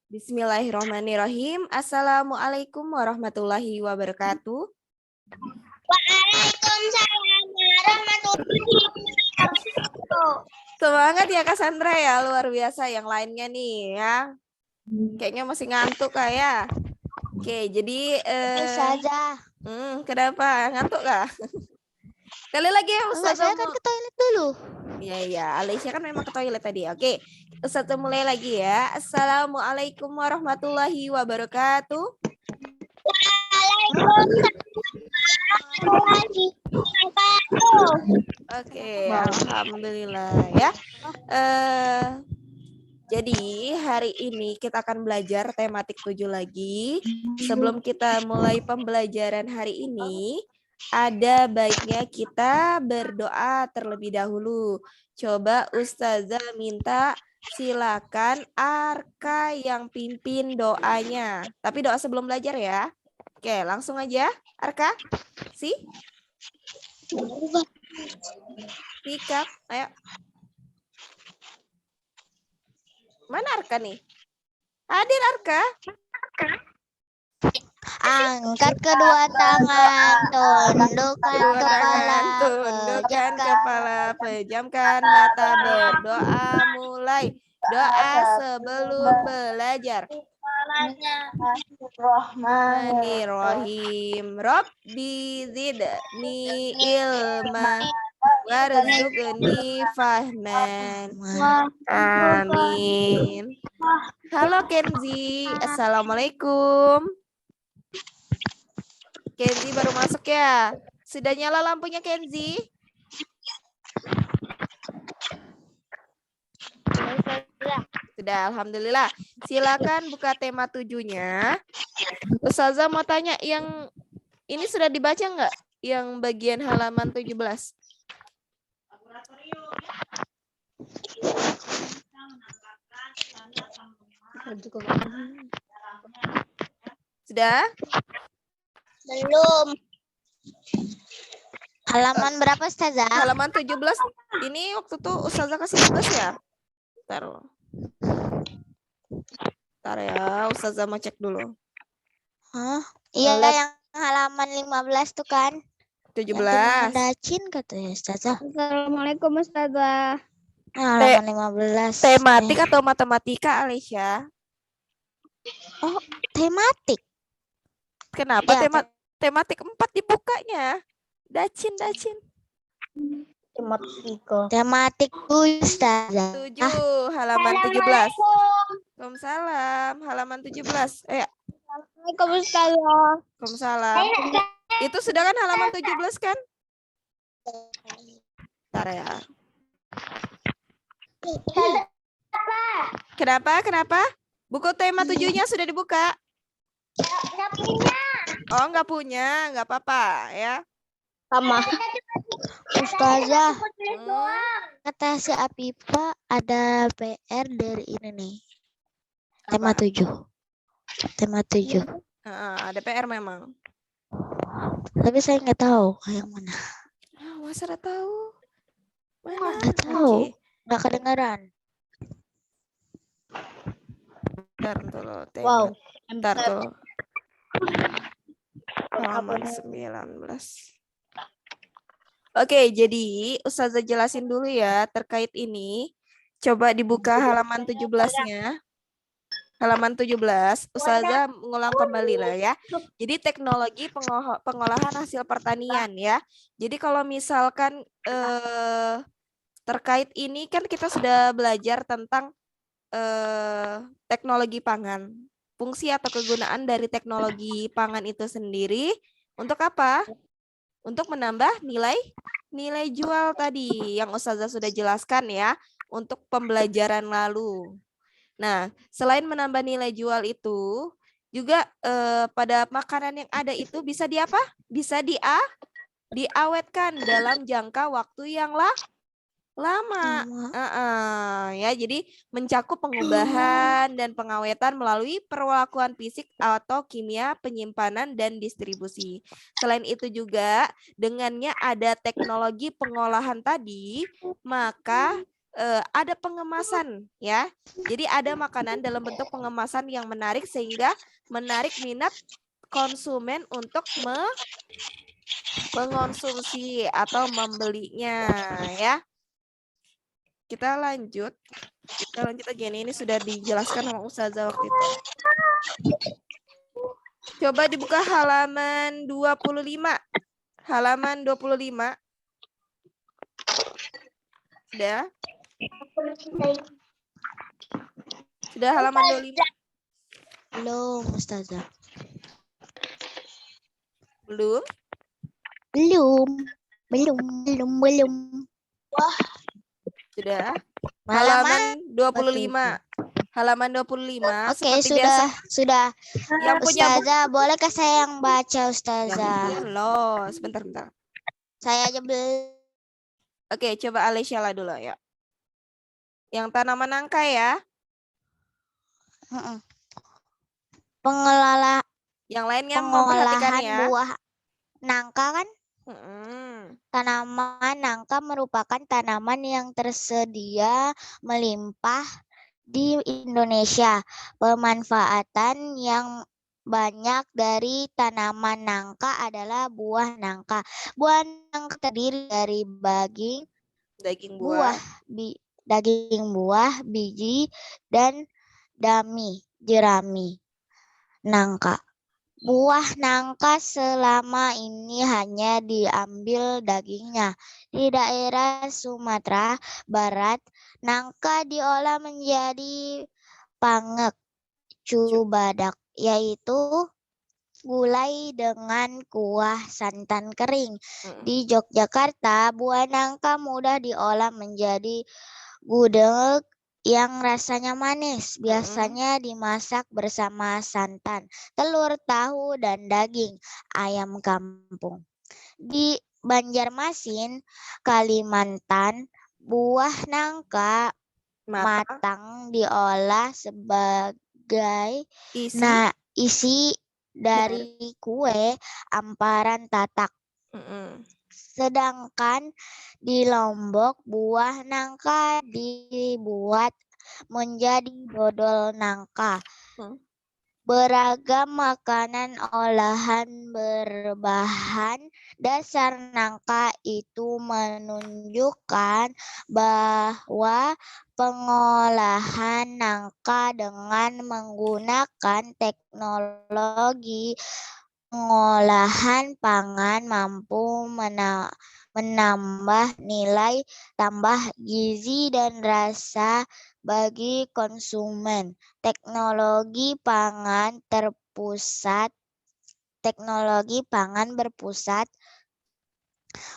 Bismillahirrahmanirrahim. Assalamualaikum warahmatullahi wabarakatuh. Waalaikumsalam warahmatullahi wabarakatuh. Semangat ya Cassandra ya, luar biasa. Yang lainnya nih ya. Kayaknya masih ngantuk Kak ya. Oke, jadi Saja. kenapa? Ngantuk Kak? Kali lagi ya Enggak, Ustazah. saya kan ke toilet dulu. Iya, Alicia kan memang ke toilet tadi. Oke, Ustazah mulai lagi ya. Assalamualaikum warahmatullahi wabarakatuh. Oke, alhamdulillah ya. Jadi hari ini kita akan belajar tematik 7 lagi. Sebelum kita mulai pembelajaran hari ini, ada baiknya kita berdoa terlebih dahulu. Coba Ustazah minta silakan Arka yang pimpin doanya. Tapi doa sebelum belajar ya. Oke, langsung aja. Arka, Sikap, ayo. Mana Arka nih? Hadir Arka. Angkat kedua tangan, tundukkan kepala, pejamkan mata, berdoa mulai. Doa sebelum belajar. Bismillahirrahmanirrahim. Rabbi zidni ilma warzuqni fahman. Amin. Halo Kenzi, assalamualaikum. Kenzi baru masuk ya. Sudah nyala lampunya Kenzi? Sudah, alhamdulillah. Silakan buka tema 7-nya. Ustazah mau tanya, yang ini sudah dibaca nggak? Yang bagian halaman 17. Sudah? Belum. Halaman berapa Ustazah? Halaman 17. Ini waktu tuh Ustazah kasih tugas ya? Bentar ya, Ustazah mau cek dulu. Hah? Iya, yang halaman 15 tuh kan. 17. Dacin katanya Ustazah. Assalamualaikum Ustazah. Halaman 15. Tematik atau matematika, Alicia? Oh, tematik. Kenapa Ya, tematik 4 dibukanya? Dacin. Tematik Ustazah. 7, halaman 17. Waalaikumsalam, halaman 17. Assalamualaikum Ustazah. Waalaikumsalam. Itu sudah kan halaman 17 kan? Bentar ya. Kenapa? Buku tema 7-nya sudah dibuka? Enggak punya. Oh, enggak punya, enggak apa-apa ya. Sama. Ustazah, kata si Apipa ada PR dari ini nih. Tema 7. Ada PR memang. Tapi saya nggak tahu yang mana. Masa udah tahu? Mana? Nggak tahu. Nggak kedengaran. Bentar dulu. Wow. Bentar tuh. Halaman 19. Oke, jadi Ustazah jelasin dulu ya terkait ini. Coba dibuka halaman 17-nya. Halaman 17, Ustazah mengulang kembali lah ya. Jadi teknologi pengolahan hasil pertanian ya. Jadi kalau misalkan terkait ini kan kita sudah belajar tentang teknologi pangan. Fungsi atau kegunaan dari teknologi pangan itu sendiri untuk apa? Untuk menambah nilai jual tadi yang Ustazah sudah jelaskan ya untuk pembelajaran lalu. Nah, selain menambah nilai jual itu, juga pada makanan yang ada itu bisa diapa? Bisa diawetkan dalam jangka waktu yang lama. Ya, jadi mencakup pengubahan dan pengawetan melalui perlakuan fisik atau kimia, penyimpanan dan distribusi. Selain itu juga dengannya ada teknologi pengolahan tadi, maka ada pengemasan ya. Jadi ada makanan dalam bentuk pengemasan yang menarik sehingga menarik minat konsumen untuk mengonsumsi atau membelinya ya. Kita lanjut aja nih. Ini sudah dijelaskan sama Ustazah waktu itu. Coba dibuka halaman 25. Halaman 25. Sudah? Sudah halaman 25? Belum, Ustazah. Belum? Belum. Sudah? Halaman Halaman 25. Halaman 25 Oke, seperti biasa. sudah. Yang punya buku Ustazah, bolehkah saya yang baca, Ustazah? jangan loh, sebentar. Saya aja belum. Oke, coba Alicia lah dulu ya. Yang tanaman nangka ya. Pengelola Yang lainnya memperhatikan pengolahan ya. buah nangka kan? Mm-mm. Tanaman nangka merupakan tanaman yang tersedia melimpah di Indonesia. Pemanfaatan yang banyak dari tanaman nangka adalah buah nangka. Buah nangka terdiri dari Daging buah. daging buah, biji, dan jerami nangka. Buah nangka selama ini hanya diambil dagingnya. Di daerah Sumatera Barat, nangka diolah menjadi pangek cubadak, yaitu gulai dengan kuah santan kering. Di Yogyakarta, buah nangka mudah diolah menjadi gudeg yang rasanya manis. Biasanya dimasak bersama santan, telur, tahu, dan daging ayam kampung. Di Banjarmasin, Kalimantan, buah nangka matang diolah sebagai isi dari kue amparan tatak. Sedangkan di Lombok, buah nangka dibuat menjadi dodol nangka. Beragam makanan olahan berbahan dasar nangka itu menunjukkan bahwa pengolahan nangka dengan menggunakan teknologi pengolahan pangan mampu menambah nilai tambah gizi dan rasa bagi konsumen. Teknologi pangan berpusat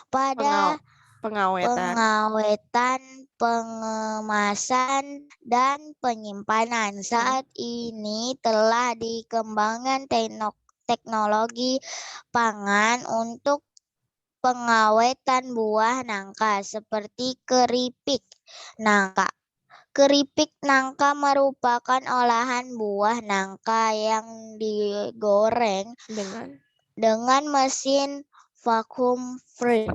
pada pengawetan, pengemasan, dan penyimpanan. Saat ini telah dikembangkan teknologi pangan untuk pengawetan buah nangka seperti keripik nangka. Keripik nangka merupakan olahan buah nangka yang digoreng dengan mesin vacuum fryer.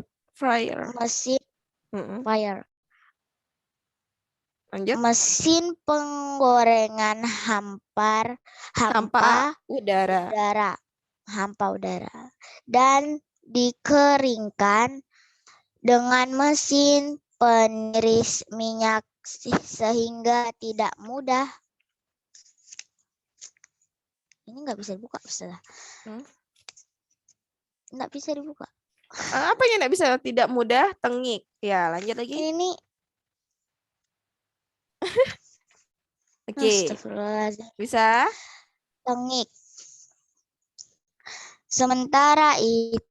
Mesin penggorengan hampa udara dan dikeringkan dengan mesin peniris minyak sehingga tidak mudah. Ini nggak bisa dibuka, Ustazah. Nggak bisa dibuka. Apanya nggak bisa? Tidak mudah, tengik. Ya, lanjut lagi. Ini. Oke. Bisa? Tengik. Sementara itu,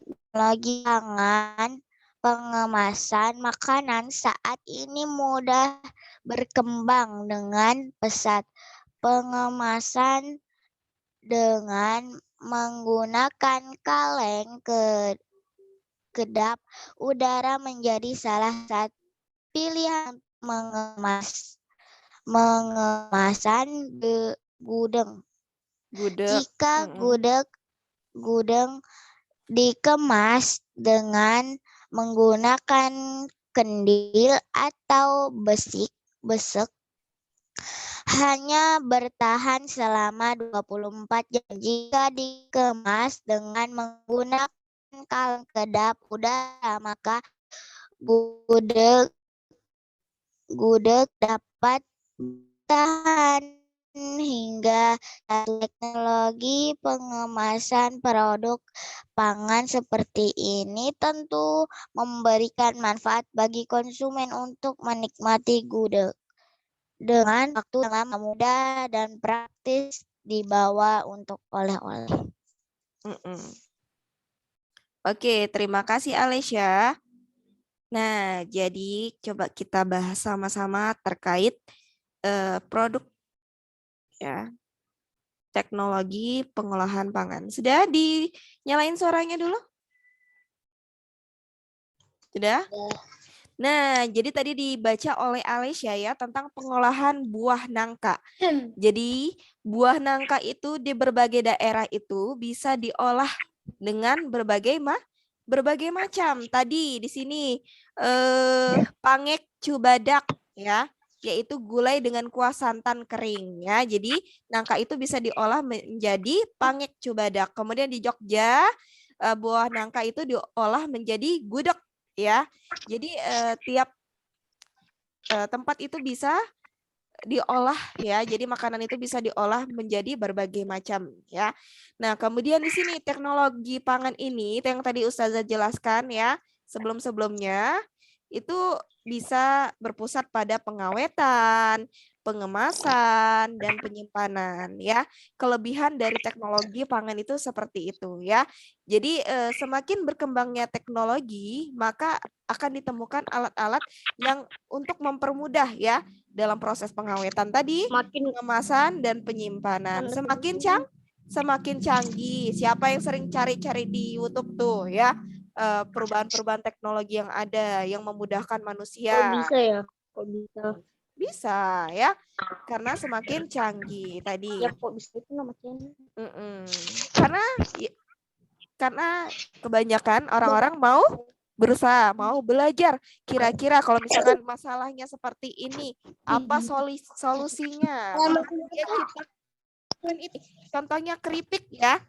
teknologi pangan pengemasan makanan saat ini mudah berkembang dengan pesat. Pengemasan dengan menggunakan kaleng kedap udara menjadi salah satu pilihan pengemasan gudeg. Jika gudeg dikemas dengan menggunakan kendil atau besek hanya bertahan selama 24 jam jika dikemas dengan menggunakan kaleng kedap udara, maka gudeg dapat bertahan hingga teknologi pengemasan produk pangan seperti ini tentu memberikan manfaat bagi konsumen untuk menikmati gudeg dengan waktu yang mudah dan praktis dibawa untuk oleh-oleh. Oke, terima kasih Alesya. Nah, jadi coba kita bahas sama-sama terkait produk ya, teknologi pengolahan pangan. Sudah dinyalain suaranya dulu? Sudah? Nah, jadi tadi dibaca oleh Alesya ya tentang pengolahan buah nangka. Jadi buah nangka itu di berbagai daerah itu bisa diolah dengan berbagai macam. Tadi di sini pangek cubadak ya, yaitu gulai dengan kuah santan kering ya. Jadi nangka itu bisa diolah menjadi pangek cubadak. Kemudian di Jogja buah nangka itu diolah menjadi gudeg ya. Jadi tiap tempat itu bisa diolah ya. Jadi makanan itu bisa diolah menjadi berbagai macam ya. Nah, kemudian di sini teknologi pangan ini yang tadi Ustazah jelaskan ya, sebelum-sebelumnya itu bisa berpusat pada pengawetan, pengemasan dan penyimpanan ya. Kelebihan dari teknologi pangan itu seperti itu ya. Jadi semakin berkembangnya teknologi, maka akan ditemukan alat-alat yang untuk mempermudah ya dalam proses pengawetan tadi, pengemasan dan penyimpanan. Semakin canggih. Siapa yang sering cari-cari di YouTube tuh ya, perubahan-perubahan teknologi yang ada yang memudahkan manusia. Kok bisa ya? Kok bisa? Bisa ya, karena semakin canggih tadi. Ya kok bisa itu namanya? Karena kebanyakan orang-orang mau berusaha, mau belajar. Kira-kira kalau misalkan masalahnya seperti ini, apa solusinya? Makanya dia ciptakan itu. Contohnya keripik ya.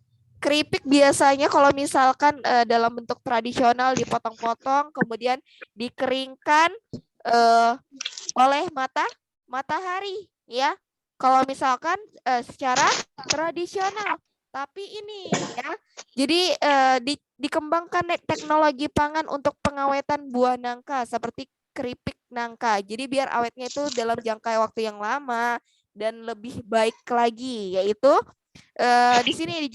Keripik biasanya kalau misalkan dalam bentuk tradisional dipotong-potong, kemudian dikeringkan oleh matahari ya. Kalau misalkan secara tradisional, tapi ini ya. Jadi dikembangkan teknologi pangan untuk pengawetan buah nangka seperti keripik nangka. Jadi biar awetnya itu dalam jangka waktu yang lama dan lebih baik lagi, yaitu di sini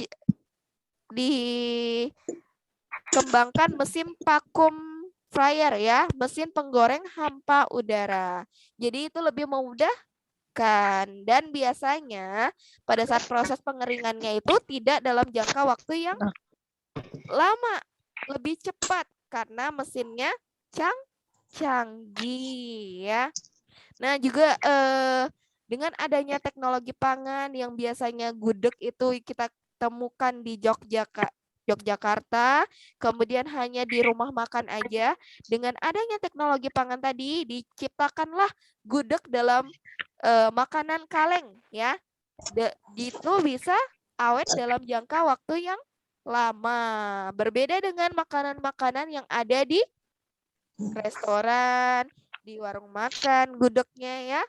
dikembangkan mesin vakum fryer ya, mesin penggoreng hampa udara. Jadi itu lebih memudahkan dan biasanya pada saat proses pengeringannya itu tidak dalam jangka waktu yang lama, lebih cepat karena mesinnya canggih ya. Nah, juga dengan adanya teknologi pangan yang biasanya gudeg itu kita temukan di Yogyakarta, kemudian hanya di rumah makan aja. Dengan adanya teknologi pangan tadi, diciptakanlah gudeg dalam makanan kaleng ya. Itu bisa awet dalam jangka waktu yang lama. Berbeda dengan makanan-makanan yang ada di restoran, di warung makan, gudegnya ya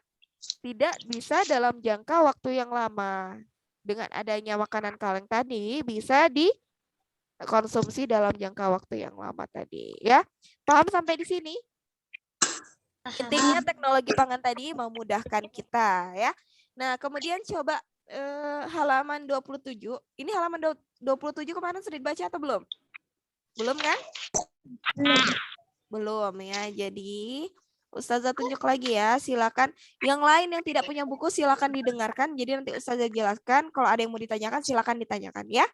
tidak bisa dalam jangka waktu yang lama. Dengan adanya makanan kaleng tadi bisa dikonsumsi dalam jangka waktu yang lama tadi ya. Paham sampai di sini? Intinya teknologi pangan tadi memudahkan kita ya. Nah, kemudian coba halaman 27. Ini halaman 27 kemarin sudah dibaca atau belum? Belum kan? Belum ya. Jadi Ustazah tunjuk lagi ya, silakan. Yang lain yang tidak punya buku silakan didengarkan. Jadi nanti Ustazah jelaskan. Kalau ada yang mau ditanyakan silakan ditanyakan ya.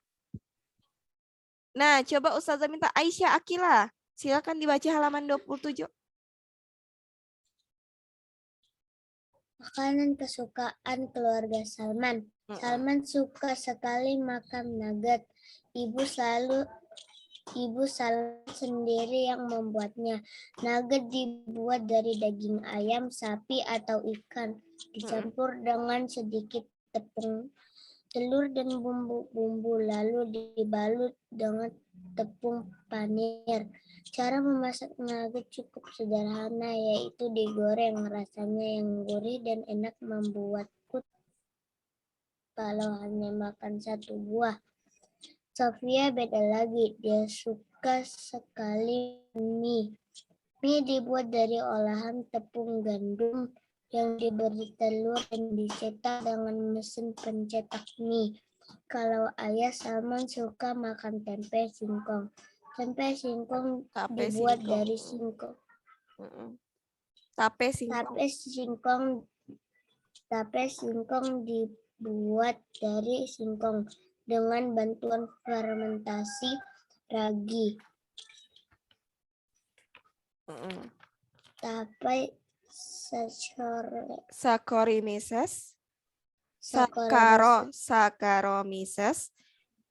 Nah, coba Ustazah minta Aisyah Akila. Silakan dibaca halaman 27. Makanan kesukaan keluarga Salman. Salman suka sekali makan nugget. Ibu selalu Ibu Salman sendiri yang membuatnya. Nugget dibuat dari daging ayam, sapi, atau ikan. Dicampur dengan sedikit tepung telur dan bumbu-bumbu, lalu dibalut dengan tepung panir. Cara memasak nugget cukup sederhana, yaitu digoreng. Rasanya yang gurih dan enak membuatku kalau hanya makan satu buah. Sofia beda lagi, dia suka sekali mie. Mie dibuat dari olahan tepung gandum yang diberi telur dan dicetak dengan mesin pencetak mie. Kalau ayah Salman suka makan tempe singkong. Tempe singkong Tape dibuat singkong. dari singkong. Tape singkong. Tape singkong dibuat dari singkong dengan bantuan fermentasi ragi. Tape Saccharomyces, Saccharomyces. Saccharomyces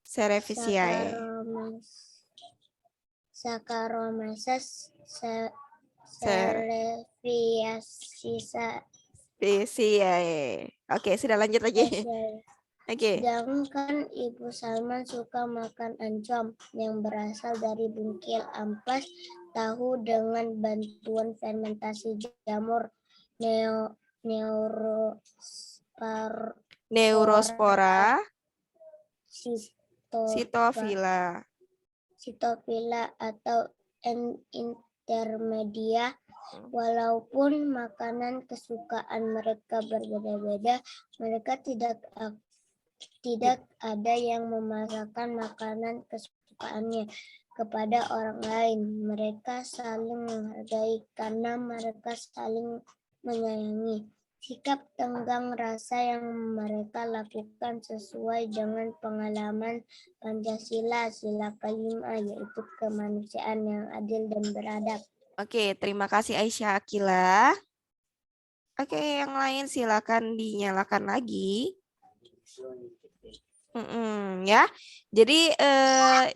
cerevisiae. Saccharomyces Cerevisiae. Oke, sudah lanjut lagi. Oke. Sedangkan Ibu Salman suka makan oncom yang berasal dari bungkil ampas tahu dengan bantuan fermentasi jamur Neurospora Cystophila atau intermedia. Walaupun makanan kesukaan mereka berbeda-beda, mereka tidak ada yang memasakkan makanan kesukaannya kepada orang lain. Mereka saling menghargai karena mereka saling menyayangi. Sikap tenggang rasa yang mereka lakukan sesuai dengan pengalaman Pancasila, sila kelima, yaitu kemanusiaan yang adil dan beradab. Oke, terima kasih Aisyah Akila. Oke, yang lain silakan dinyalakan lagi. Ya, jadi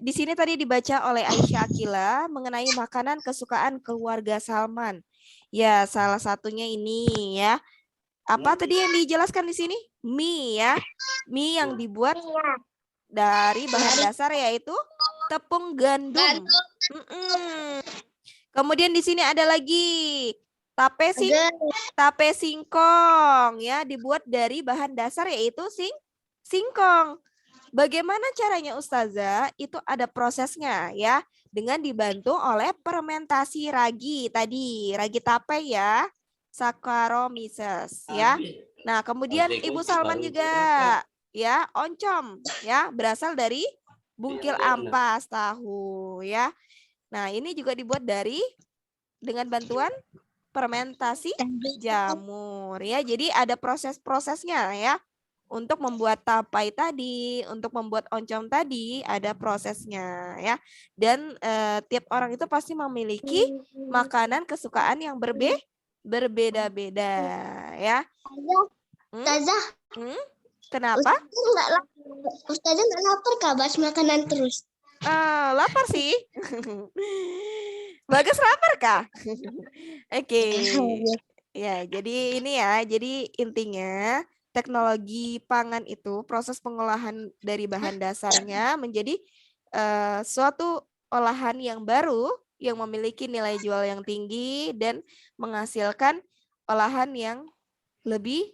di sini tadi dibaca oleh Aisyah Akila mengenai makanan kesukaan keluarga Salman. Ya, salah satunya ini ya. Apa tadi yang dijelaskan di sini? Mie ya, mie yang dibuat dari bahan dasar yaitu tepung gandum. Kemudian di sini ada lagi tape singkong ya, dibuat dari bahan dasar yaitu singkong. Bagaimana caranya Ustazah? Itu ada prosesnya ya, dengan dibantu oleh fermentasi ragi tadi, ragi tape ya, Saccharomyces ya. Nah, kemudian Ibu Salman juga ya, oncom ya, berasal dari bungkil ampas tahu ya. Nah, ini juga dibuat dengan bantuan fermentasi jamur ya. Jadi ada proses-prosesnya ya. Untuk membuat tapai tadi, untuk membuat oncom tadi ada prosesnya ya. Dan tiap orang itu pasti memiliki makanan kesukaan yang berbeda-beda ya. Ustazah, Kenapa? Ustazah nggak lapar kah bahas makanan terus? Lapar sih. Bagus lapar kah? Oke. Ya, jadi ini ya. Jadi intinya teknologi pangan itu proses pengolahan dari bahan dasarnya menjadi suatu olahan yang baru yang memiliki nilai jual yang tinggi dan menghasilkan olahan yang lebih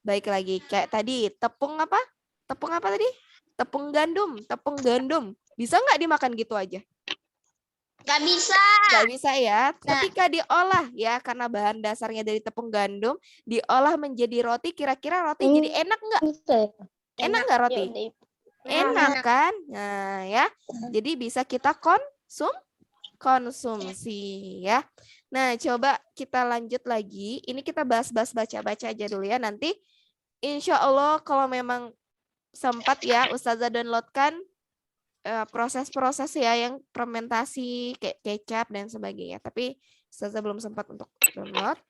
baik lagi. Kayak tadi tepung apa? Tepung apa tadi? Tepung gandum. Bisa nggak dimakan gitu aja? Nggak bisa. Nggak bisa ya. Ketika diolah ya, karena bahan dasarnya dari tepung gandum, diolah menjadi roti, kira-kira roti jadi enak nggak? Enak nggak roti? Enak kan? Nah ya, jadi bisa kita konsumsi ya. Nah, coba kita lanjut lagi. Ini kita bahas-bahas baca-baca aja dulu ya. Nanti insya Allah kalau memang sempat ya, Ustazah downloadkan proses-proses ya yang fermentasi kayak kecap dan sebagainya. Tapi Ustazah belum sempat untuk download.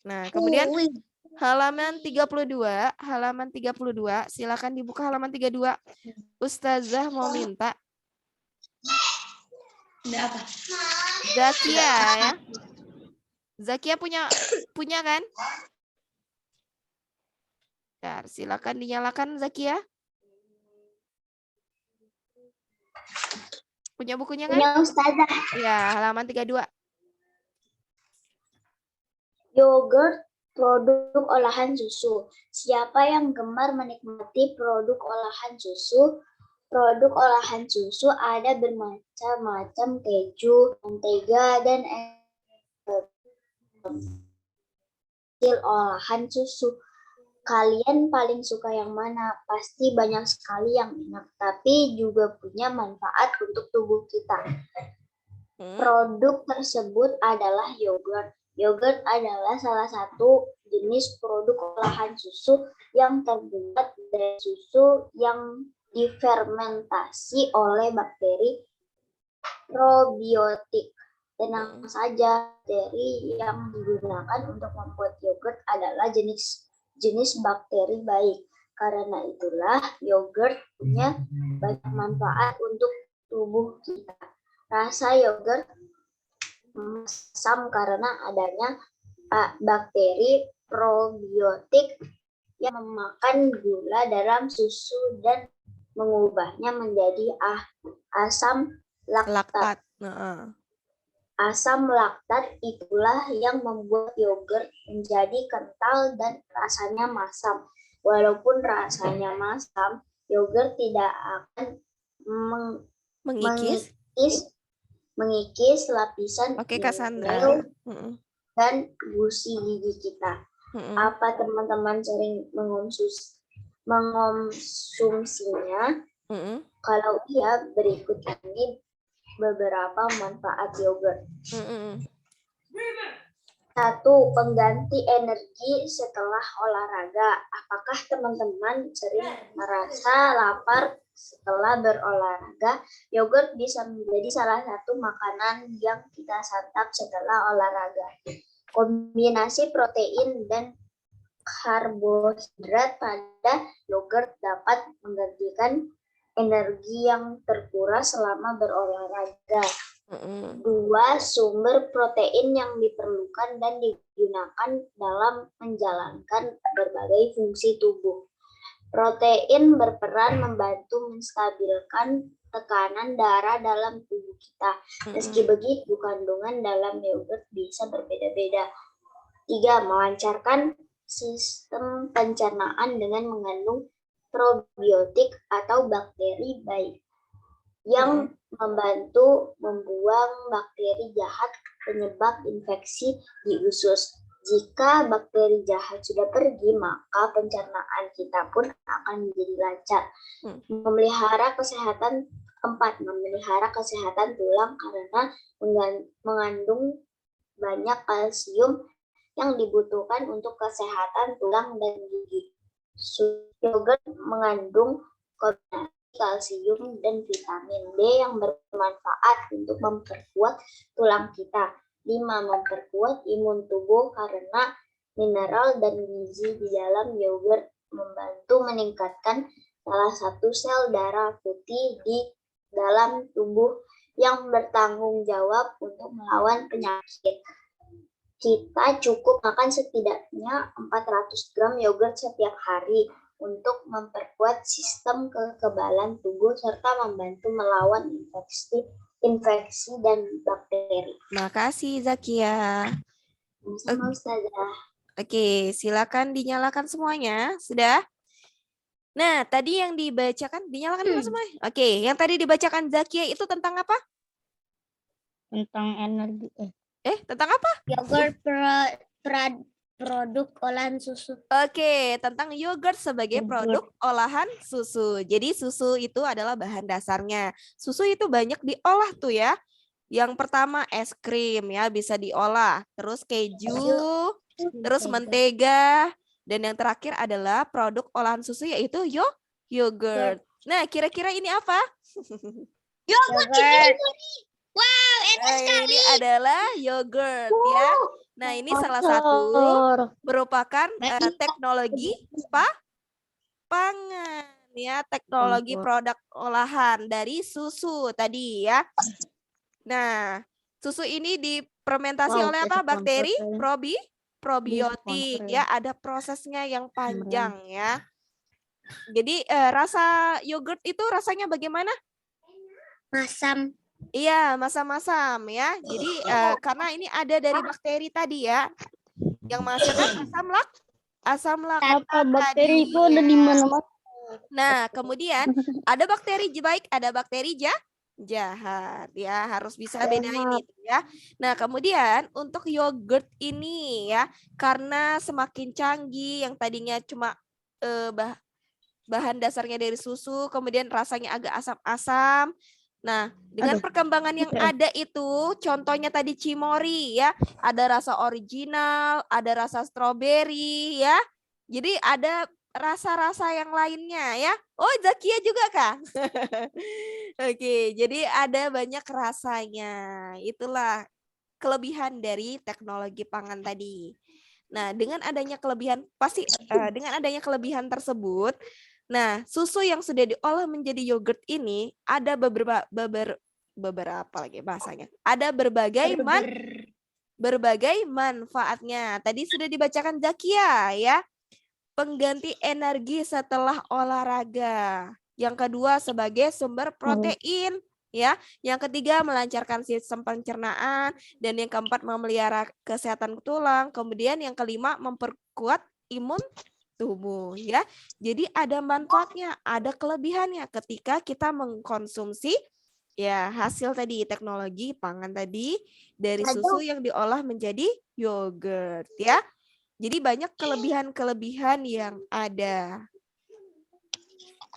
Nah, kemudian halaman 32, silakan dibuka halaman 32. Ustazah mau minta Zakia ya. Zakia punya kan? Bentar, silakan dinyalakan Zakia. Punya bukunya kan? Punya Ustazah. Ya, halaman 32. Yogurt, produk olahan susu. Siapa yang gemar menikmati produk olahan susu? Produk olahan susu ada bermacam-macam, keju, mentega, dan hasil olahan susu. Kalian paling suka yang mana? Pasti banyak sekali yang enak, tapi juga punya manfaat untuk tubuh kita. Produk tersebut adalah yogurt. Yogurt adalah salah satu jenis produk olahan susu yang terbuat dari susu yang difermentasi oleh bakteri probiotik. Tenang saja, bakteri yang digunakan untuk membuat yogurt adalah jenis bakteri baik. Karena itulah yogurt punya banyak manfaat untuk tubuh kita. Rasa yogurt masam karena adanya bakteri probiotik yang memakan gula dalam susu dan mengubahnya menjadi asam laktat. Asam laktat itulah yang membuat yogurt menjadi kental dan rasanya masam. Walaupun rasanya masam, yogurt tidak akan mengikis lapisan Cassandra. dan gusi gigi kita. Apa teman-teman sering mengonsumsinya? Kalau iya, berikut ini beberapa manfaat yogurt. 1. Pengganti energi setelah olahraga. Apakah teman-teman sering merasa lapar setelah berolahraga? Yogurt bisa menjadi salah satu makanan yang kita santap setelah olahraga. Kombinasi protein dan karbohidrat pada yogurt dapat menggantikan energi yang terkuras selama berolahraga. 2. Sumber protein yang diperlukan dan digunakan dalam menjalankan berbagai fungsi tubuh. Protein berperan membantu menstabilkan tekanan darah dalam tubuh kita. Meski begitu, kandungan dalam yogurt bisa berbeda-beda. 3. Melancarkan sistem pencernaan dengan mengandung probiotik atau bakteri baik yang membantu membuang bakteri jahat penyebab infeksi di usus. Jika bakteri jahat sudah pergi, maka pencernaan kita pun akan menjadi lancar. Memelihara kesehatan tulang karena mengandung banyak kalsium yang dibutuhkan untuk kesehatan tulang dan gigi. Yogurt mengandung kalsium dan vitamin D yang bermanfaat untuk memperkuat tulang kita. 5. Memperkuat imun tubuh karena mineral dan gizi di dalam yogurt membantu meningkatkan salah satu sel darah putih di dalam tubuh yang bertanggung jawab untuk melawan penyakit. Kita cukup makan setidaknya 400 gram yogurt setiap hari untuk memperkuat sistem kekebalan tubuh serta membantu melawan infeksi dan bakteri. Makasih Zakia. Sama Ustazah. Oke, silakan dinyalakan semuanya. Sudah? Nah, tadi yang dibacakan dinyalakan dulu semuanya. Oke, yang tadi dibacakan Zakia itu tentang apa? Tentang energi. Tentang apa? Yogurt produk olahan susu. Oke, tentang yogurt sebagai produk olahan susu. Jadi susu itu adalah bahan dasarnya. Susu itu banyak diolah tuh ya. Yang pertama es krim ya bisa diolah. Terus keju, terus mentega. Dan yang terakhir adalah produk olahan susu yaitu yogurt. Nah, kira-kira ini apa? Yogurt. Wow, enak sekali. Ini adalah yogurt ya. Nah, ini salah satu merupakan teknologi pangan ya, teknologi produk olahan dari susu tadi ya. Nah, susu ini difermentasi Wow, oleh kayak apa? sponsor Bakteri, kayaknya. probiotik Sponsor ya. Ada prosesnya yang Beneran. panjang ya. Jadi rasa yogurt itu rasanya bagaimana? Masam. Iya, masam-masam ya. Jadi karena ini ada dari bakteri tadi ya, yang menghasilkan asam laktat Apa bakteri tadi itu ada di ya. mana-mana? Nah, kemudian ada bakteri baik, ada bakteri jahat ya, harus bisa bedain itu ya. Nah, kemudian untuk yogurt ini ya, karena semakin canggih yang tadinya cuma bahan dasarnya dari susu, kemudian rasanya agak asam-asam. Nah, dengan perkembangan yang ada itu, contohnya tadi Cimory ya, ada rasa original, ada rasa strawberry ya. Jadi ada rasa-rasa yang lainnya ya. Oh, Zakia juga Kak. Oke, jadi ada banyak rasanya. Itulah kelebihan dari teknologi pangan tadi. Nah, dengan adanya kelebihan dengan adanya kelebihan tersebut, nah, susu yang sudah diolah menjadi yogurt ini ada beberapa lagi bahasanya. Ada berbagai manfaatnya. Tadi sudah dibacakan Zakia ya. Pengganti energi setelah olahraga. Yang kedua sebagai sumber protein ya. Yang ketiga melancarkan sistem pencernaan dan yang keempat memelihara kesehatan tulang. Kemudian yang kelima memperkuat imun tubuh ya. Jadi ada manfaatnya, ada kelebihannya ketika kita mengkonsumsi ya hasil tadi teknologi pangan tadi dari susu yang diolah menjadi yogurt ya. Jadi banyak kelebihan-kelebihan yang ada.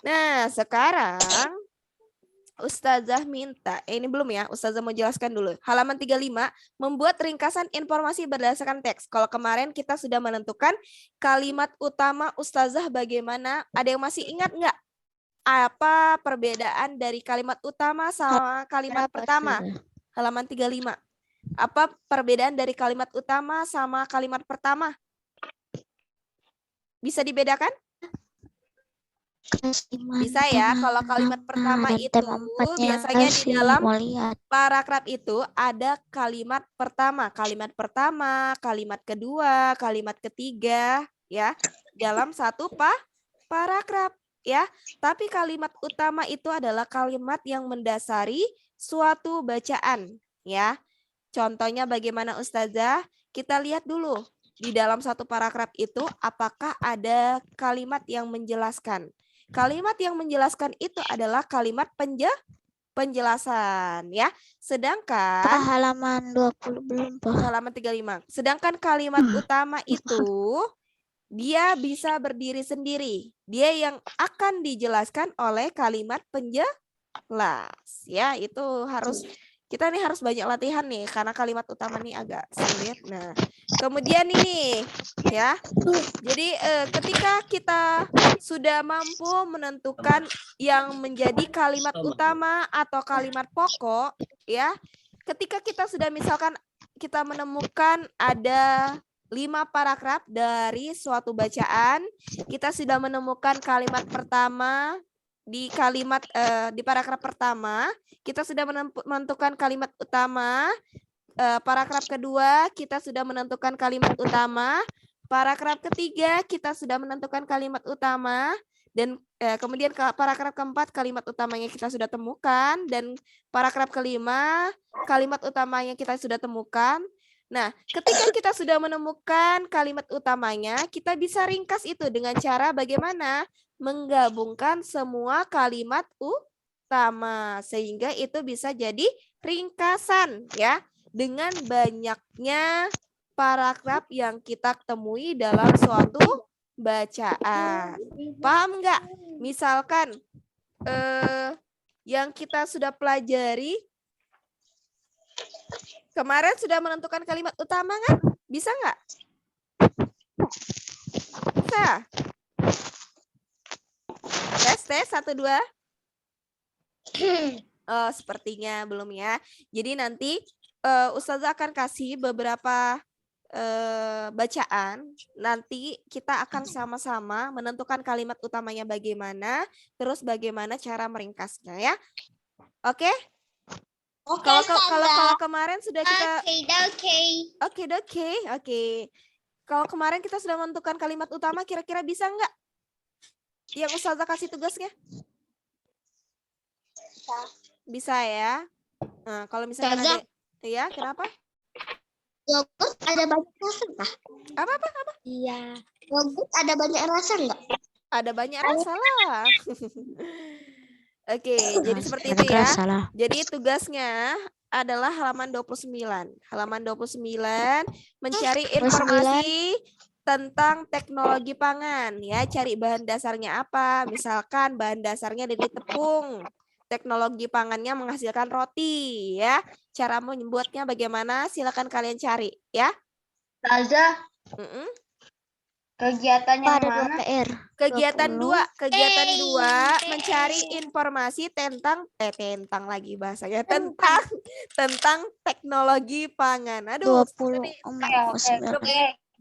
Nah, sekarang Ustazah minta, ini belum ya, Ustazah mau jelaskan dulu. Halaman 35, membuat ringkasan informasi berdasarkan teks. Kalau kemarin kita sudah menentukan kalimat utama Ustazah bagaimana, ada yang masih ingat nggak? Apa perbedaan dari kalimat utama sama kalimat pertama? Halaman 35. Apa perbedaan dari kalimat utama sama kalimat pertama? Bisa dibedakan? Bisa ya, kalau kalimat pertama itu biasanya di dalam paragraf itu ada kalimat pertama, kalimat kedua, kalimat ketiga ya, dalam satu paragraf ya. Tapi kalimat utama itu adalah kalimat yang mendasari suatu bacaan ya. Contohnya bagaimana Ustazah? Kita lihat dulu di dalam satu paragraf itu apakah ada kalimat yang menjelaskan. Kalimat yang menjelaskan itu adalah kalimat penjelasan ya. Sedangkan halaman 20 belum, Pak. halaman 35. Sedangkan kalimat utama itu dia bisa berdiri sendiri. Dia yang akan dijelaskan oleh kalimat penjelas ya. Itu harus kita nih harus banyak latihan nih karena kalimat utama nih agak sulit. Nah, kemudian ini ya. Jadi ketika kita sudah mampu menentukan yang menjadi kalimat utama atau kalimat pokok ya. Ketika kita sudah misalkan kita menemukan ada 5 paragraf dari suatu bacaan, kita sudah menemukan kalimat pertama di paragraf pertama, kita sudah menentukan kalimat utama. Paragraf kedua, kita sudah menentukan kalimat utama. Paragraf ketiga, kita sudah menentukan kalimat utama. Dan kemudian paragraf keempat, kalimat utamanya kita sudah temukan. Dan paragraf kelima, kalimat utamanya kita sudah temukan. Nah, ketika kita sudah menemukan kalimat utamanya, kita bisa ringkas itu dengan cara bagaimana? Menggabungkan semua kalimat utama. Sehingga itu bisa jadi ringkasan ya. Dengan banyaknya paragraf yang kita temui dalam suatu bacaan. Paham nggak? Misalkan yang kita sudah pelajari kemarin sudah menentukan kalimat utama kan? Bisa nggak? Bisa. Tes 1, 2. Oh, sepertinya belum ya. Jadi nanti Ustazah akan kasih beberapa bacaan. Nanti kita akan sama-sama menentukan kalimat utamanya bagaimana, terus bagaimana cara meringkasnya ya. Oke? Kalau kemarin sudah kita Oke. Oke. Kalau kemarin kita sudah menentukan kalimat utama, kira-kira bisa nggak? Yang Ustazah kasih tugasnya? Bisa ya. Nah, kalau misalkan ada, ya kenapa? Yogurt ada banyak rasa nggak? Apa? Iya. Yogurt ada banyak rasa nggak? Ada banyak rasa lah. Oke, jadi seperti itu ya. Jadi tugasnya adalah halaman 29. Halaman 29 mencari informasi tentang teknologi pangan ya, cari bahan dasarnya apa? Misalkan bahan dasarnya dari tepung. Teknologi pangannya menghasilkan roti ya. Cara membuatnya bagaimana? Silakan kalian cari ya. Ustazah, kegiatannya Ada dua mana? PR. Kegiatan 20. dua mencari informasi tentang lagi bahasanya tentang teknologi pangan. Aduh, 20.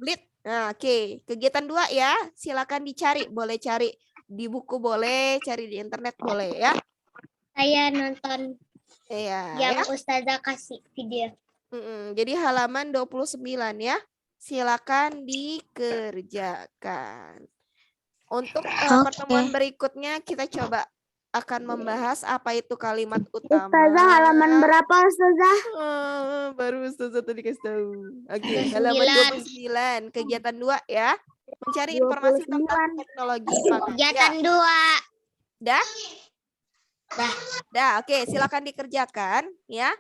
Blit. Nah, oke. Kegiatan 2 ya. Silakan dicari, boleh cari di buku boleh, cari di internet boleh ya. Saya nonton Iya, yang ya. Ustazah kasih video. Jadi halaman 29 ya. Silakan dikerjakan. Untuk pertemuan berikutnya kita coba akan membahas apa itu kalimat utama. halaman berapa, Ustazah? Baru Ustazah tadi kasih tahu. Oke, halaman 29, kegiatan 2 ya. Mencari informasi tentang teknologi pangan. Kegiatan Ya. 2. Dah, oke, silakan dikerjakan ya.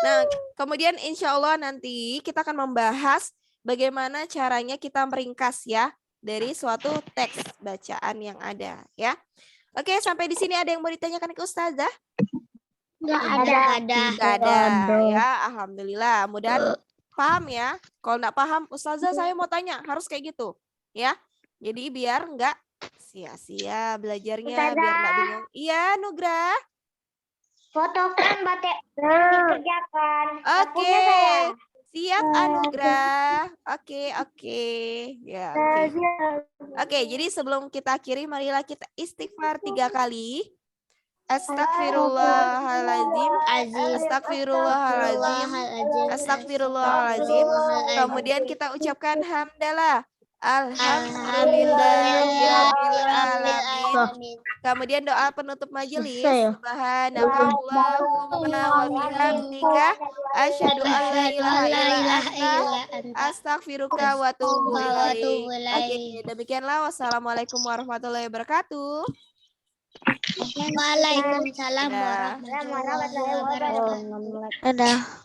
Nah, kemudian insya Allah nanti kita akan membahas bagaimana caranya kita meringkas ya dari suatu teks bacaan yang ada ya. Oke, sampai di sini ada yang mau ditanyakan ke Ustazah? Nggak ada ya, alhamdulillah. Mudahan paham ya. Kalau nggak paham, Ustazah saya mau tanya, harus kayak gitu ya. Jadi biar nggak sia-sia belajarnya, biar nggak bingung. Iya, Nugra. Fotokan batik dikerjakan. Oke. Siap, Anugrah. Oke. Ya, oke. Oke, jadi sebelum kita akhiri, marilah kita istighfar 3 kali. Astagfirullahaladzim. Astagfirullahaladzim. Astagfirullahaladzim. Kemudian kita ucapkan hamdalah. Alhamdulillahirrahmanirrahim. Kemudian doa penutup majelis. Subhanallahumma wa bihamdika asyhadu an la ilaha illa anta astaghfiruka wa atubu ilaik. Oke, demikianlah. Wassalamualaikum warahmatullahi wabarakatuh. Waalaikumsalam warahmatullahi wabarakatuh. Dadah.